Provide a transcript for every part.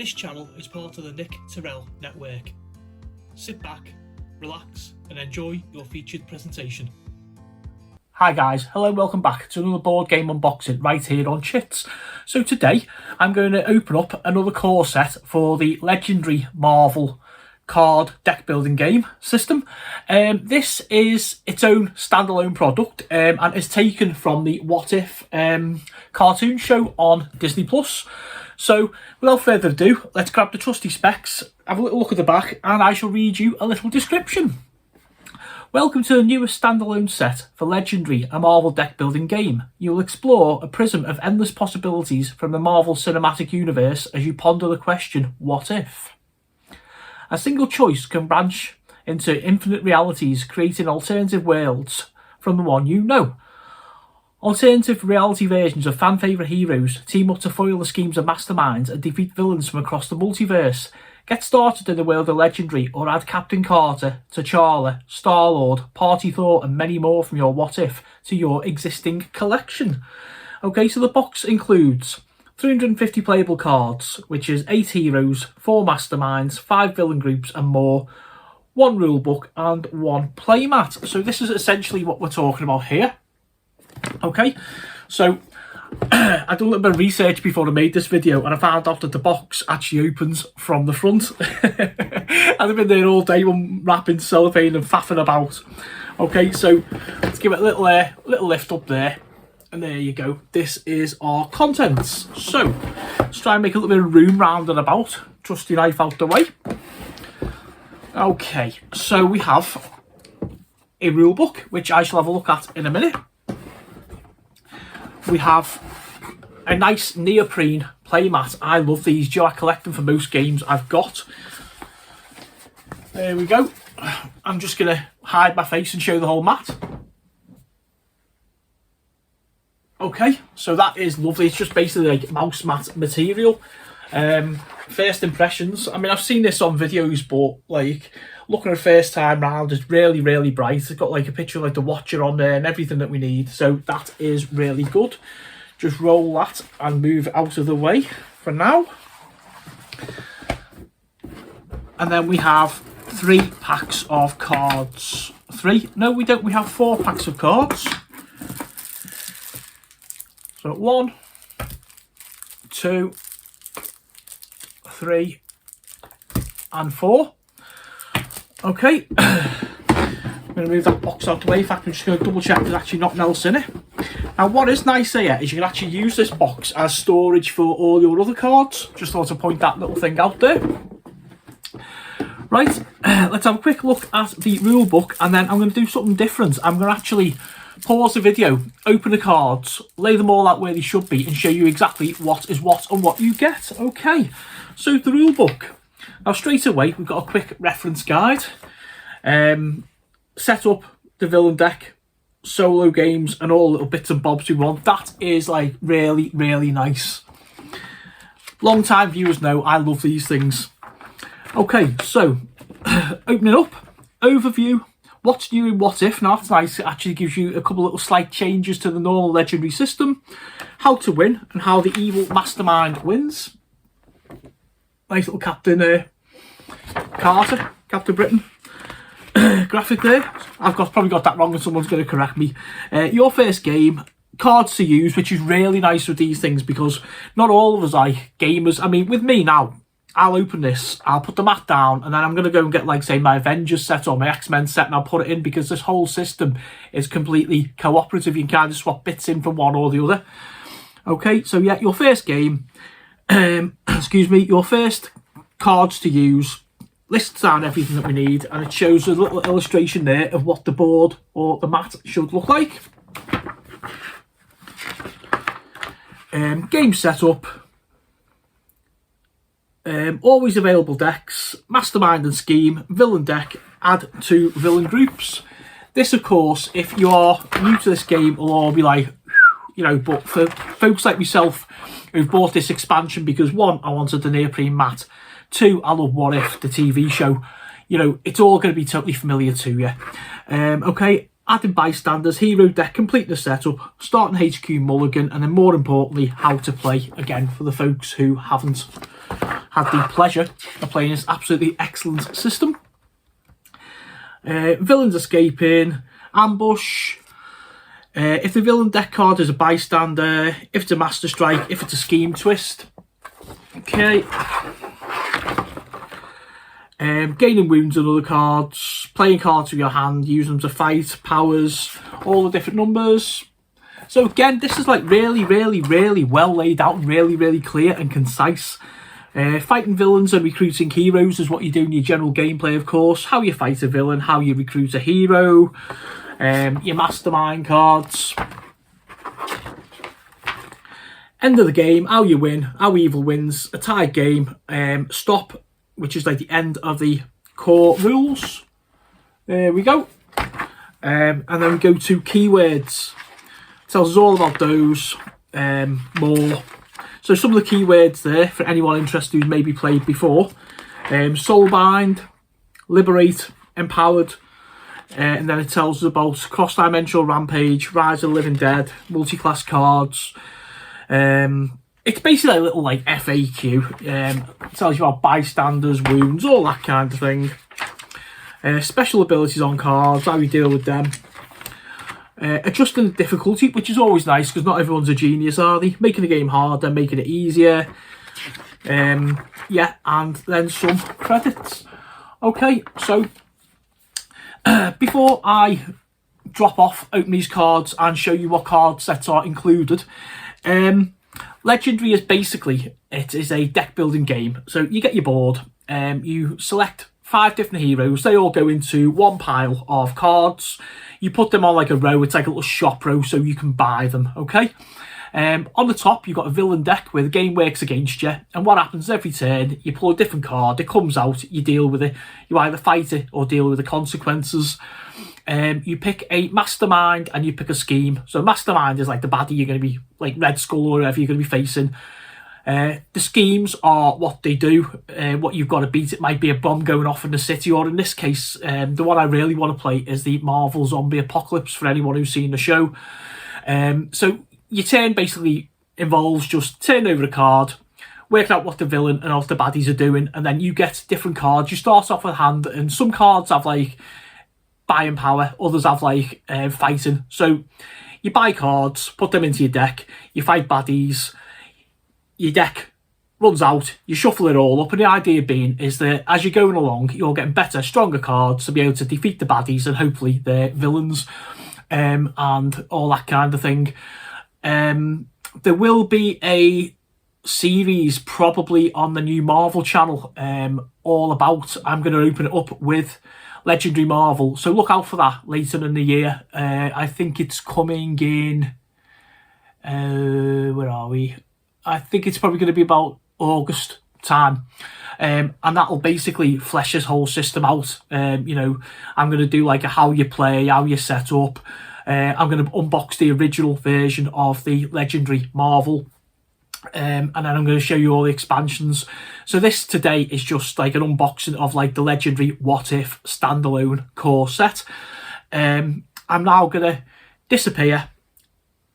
This channel is part of the Nick Tyrrell Network. Sit back, relax and enjoy your featured presentation. Hi guys, hello and welcome back to another board game unboxing right here on Chit. So today I'm going to open up another core set for the legendary Marvel card deck building game system. This is its own standalone product and is taken from the What If cartoon show on Disney+. So without further ado, let's grab the trusty specs, have a little look at the back, and I shall read you a little description. Welcome to the newest standalone set for Legendary, a Marvel deck building game. You will explore a prism of endless possibilities from the Marvel Cinematic Universe as you ponder the question, what if? A single choice can branch into infinite realities, creating alternative worlds from the one you know. Alternative reality versions of fan-favourite heroes team up to foil the schemes of masterminds and defeat villains from across the multiverse. Get started in the world of Legendary or add Captain Carter, T'Challa, Star-Lord, Party Thor and many more from your What If to your existing collection. Okay, so the box includes 350 playable cards, which is 8 heroes, 4 masterminds, 5 villain groups and more, 1 rulebook and 1 playmat. So this is essentially what we're talking about here. Okay, so I done a little bit of research before I made this video and I found out that the box actually opens from the front. I've been there all day unwrapping cellophane and faffing about. Okay, so let's give it a little lift up there. And there you go. This is our contents. So let's try and make a little bit of room round and about. Trusty knife out the way. Okay, so we have a rule book, which I shall have a look at in a minute. We have a nice neoprene playmat. I love these. Do I collect them for most games I've got? There we go. I'm just going to hide my face and show the whole mat. Okay, so that is lovely. It's just basically like mouse mat material. First impressions. I mean, I've seen this on videos, but like looking at it first time round, it's really bright. It's got like a picture of like the Watcher on there and everything that we need. So that is really good. Just roll that and move out of the way for now. And then we have 3 packs of cards. 3? No, we don't. We have 4 packs of cards. So 1, 2, 3 and 4. Okay, I'm going to move that box out the way. In fact, I'm just going to double check there's actually nothing else in it. Now what is nice here is you can actually use this box as storage for all your other cards. Just thought to point that little thing out there. Right, let's have a quick look at the rule book and then I'm going to do something different. I'm going to actually pause the video, open the cards, lay them all out where they should be and show you exactly what is what and what you get. Okay, so the rule book. Now straight away we've got a quick reference guide. Set up the villain deck, solo games and all little bits and bobs we want. That is like really nice. Long time viewers know I love these things. Okay, so opening up, overview. What's new in What If? Now that's nice. It actually gives you a couple little slight changes to the normal Legendary system. How to win and how the evil mastermind wins. Nice little Captain Carter, Captain Britain graphic there. I've probably got that wrong and someone's going to correct me. Your first game, cards to use, which is really nice with these things because not all of us are gamers. I mean, with me now, I'll open this, I'll put the mat down and then I'm going to go and get like say my Avengers set or my X-Men set and I'll put it in because this whole system is completely cooperative. You can kind of swap bits in from one or the other. Okay, so yeah, your first game, excuse me, your first cards to use, lists down everything that we need and it shows a little illustration there of what the board or the mat should look like. Game setup. Always available decks, mastermind and scheme, villain deck, add 2 villain groups. This of course, if you are new to this game, will all be like, you know, but for folks like myself who've bought this expansion because 1, I wanted the neoprene mat, 2, I love What If, the TV show, you know, it's all going to be totally familiar to you. Okay, adding bystanders, hero deck, complete the setup, starting HQ mulligan, and then more importantly, how to play again for the folks who haven't had the pleasure of playing this absolutely excellent system. Villains escaping, ambush. If the villain deck card is a bystander, if it's a master strike, if it's a scheme twist. Okay. Gaining wounds and other cards, playing cards with your hand, using them to fight, powers, all the different numbers. So again, this is like really well laid out, really clear and concise. Fighting villains and recruiting heroes is what you do in your general gameplay, of course. How you fight a villain, how you recruit a hero, your mastermind cards. End of the game, how you win, how evil wins, a tied game, stop, which is like the end of the core rules. There we go. And then we go to keywords. Tells us all about those, more. So some of the keywords there for anyone interested who's maybe played before. Soulbind, Liberate, Empowered, and then it tells us about cross-dimensional rampage, Rise of the Living Dead, multi-class cards. It's basically a little like FAQ. It tells you about bystanders, wounds, all that kind of thing. Special abilities on cards, how you deal with them. Adjusting the difficulty, which is always nice because not everyone's a genius, are they? Making the game harder, making it easier. Yeah, and then some credits. Okay, so before I drop off, open these cards and show you what card sets are included. Legendary is basically, it is a deck building game. So you get your board, you select 5 different heroes, they all go into one pile of cards. You put them on like a row, it's like a little shop row so you can buy them, okay? On the top, you've got a villain deck where the game works against you, and what happens every turn, you pull a different card, it comes out, you deal with it. You either fight it or deal with the consequences. You pick a mastermind and you pick a scheme. So mastermind is like the baddie you're going to be, like Red Skull or whatever you're going to be facing. The schemes are what they do, what you've got to beat. It might be a bomb going off in the city, or in this case, the one I really want to play is the Marvel Zombie Apocalypse, for anyone who's seen the show. So your turn basically involves just turning over a card, working out what the villain and all the baddies are doing, and then you get different cards. You start off with hand, and some cards have like buying power, others have like fighting. So you buy cards, put them into your deck, you fight baddies, your deck runs out, you shuffle it all up, and the idea being is that as you're going along, you're getting better, stronger cards to be able to defeat the baddies and hopefully the villains, and all that kind of thing. There will be a series probably on the new Marvel channel, all about, I'm going to open it up with Legendary Marvel, so look out for that later in the year. I think it's coming in, where are we? I think it's probably going to be about August time, and that'll basically flesh this whole system out. You know, I'm going to do like a how you play, how you set up. I'm going to unbox the original version of the Legendary Marvel, and then I'm going to show you all the expansions. So this today is just like an unboxing of like the Legendary What If standalone core set. I'm now going to disappear.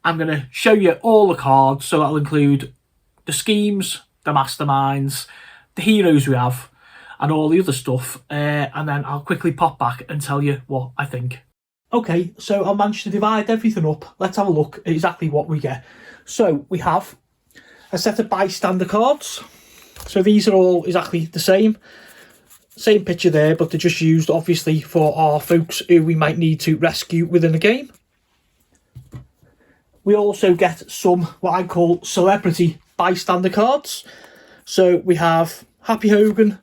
I'm going to show you all the cards, so that'll include the schemes, the masterminds, the heroes we have, and all the other stuff. And then I'll quickly pop back and tell you what I think. Okay, so I managed to divide everything up. Let's have a look at exactly what we get. So we have a set of bystander cards. So these are all exactly the same. Same picture there, but they're just used obviously for our folks who we might need to rescue within the game. We also get some what I call celebrity bystander cards. So we have Happy Hogan,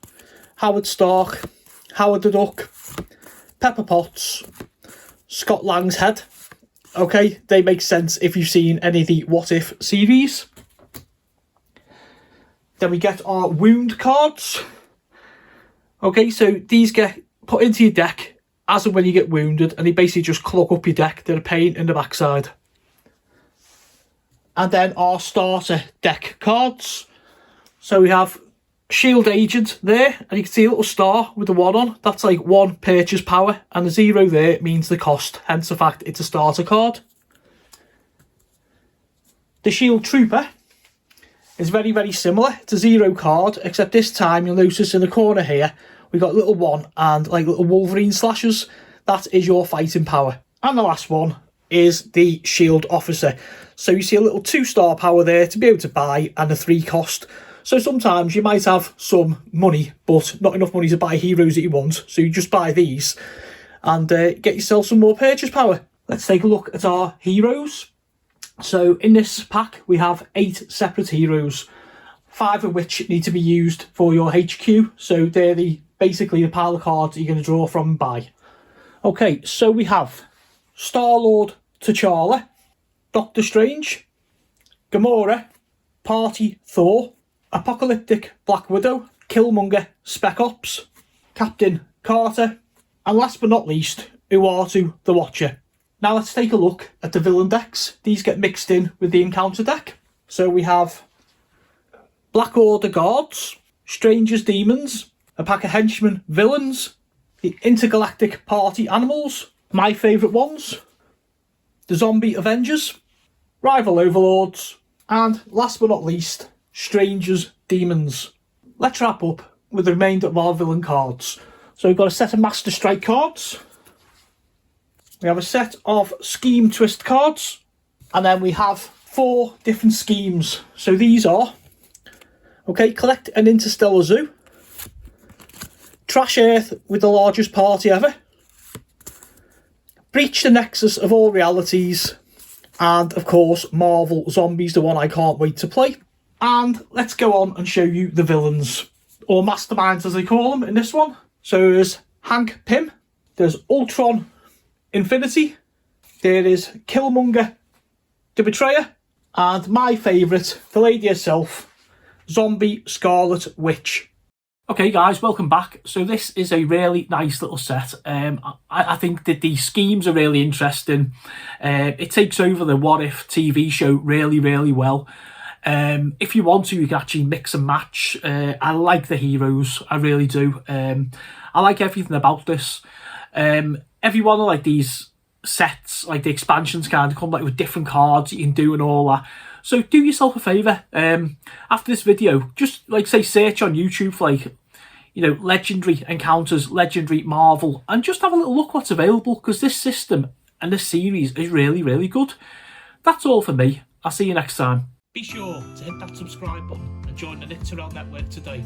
Howard Stark, Howard the Duck, Pepper Potts, Scott Lang's head. Okay, they make sense if you've seen any of the What If series. Then we get our wound cards. Okay, so these get put into your deck as and when you get wounded, and they basically just clog up your deck. They're a pain in the backside. And then our starter deck cards. So we have Shield Agent there, and you can see a little star with the 1 on. That's like 1 purchase power, and the 0 there means the cost, hence the fact it's a starter card. The Shield Trooper. is very, very similar to Zero card, except this time you'll notice in the corner here, we've got little one and like little Wolverine slashes. That is your fighting power. And the last one is the Shield Officer. So you see a little 2-star power there to be able to buy and a 3 cost. So sometimes you might have some money, but not enough money to buy heroes that you want. So you just buy these and get yourself some more purchase power. Let's take a look at our heroes. So in this pack, we have 8 separate heroes, 5 of which need to be used for your HQ. So they're basically the pile of cards that you're going to draw from and buy. Okay, so we have Star-Lord T'Challa, Doctor Strange, Gamora, Party Thor, Apocalyptic Black Widow, Killmonger Spec Ops, Captain Carter, and last but not least, Uatu the Watcher. Now let's take a look at the villain decks. These get mixed in with the encounter deck. So we have Black Order Guards, Stranger's Demons, a pack of Henchmen Villains, the Intergalactic Party Animals, my favourite ones, the Zombie Avengers, Rival Overlords, and last but not least, Stranger's Demons. Let's wrap up with the remainder of our villain cards. So we've got a set of Master Strike cards. We have a set of Scheme Twist cards. And then we have 4 different schemes. So these are, okay, Collect an Interstellar Zoo, Trash Earth with the largest party ever, Breach the Nexus of all realities, and of course Marvel Zombies, the one I can't wait to play. And let's go on and show you the villains, or masterminds as they call them in this one. So there's Hank Pym, there's Ultron Infinity, there is Killmonger the Betrayer, and my favourite, the lady herself, Zombie Scarlet Witch. Okay guys, welcome back. So this is a really nice little set. I think that the schemes are really interesting. It takes over the What If TV show really, really well. If you want to, you can actually mix and match. I like the heroes, I really do. I like everything about this. Every one of like these sets, like the expansions, kind of come like with different cards you can do and all that. So do yourself a favour, after this video, just like say search on YouTube for like, you know, Legendary Encounters, Legendary Marvel, and just have a little look what's available, because this system and this series is really, really good. That's all for me. I'll see you next time. Be sure to hit that subscribe button and join the Knit Terrell network today.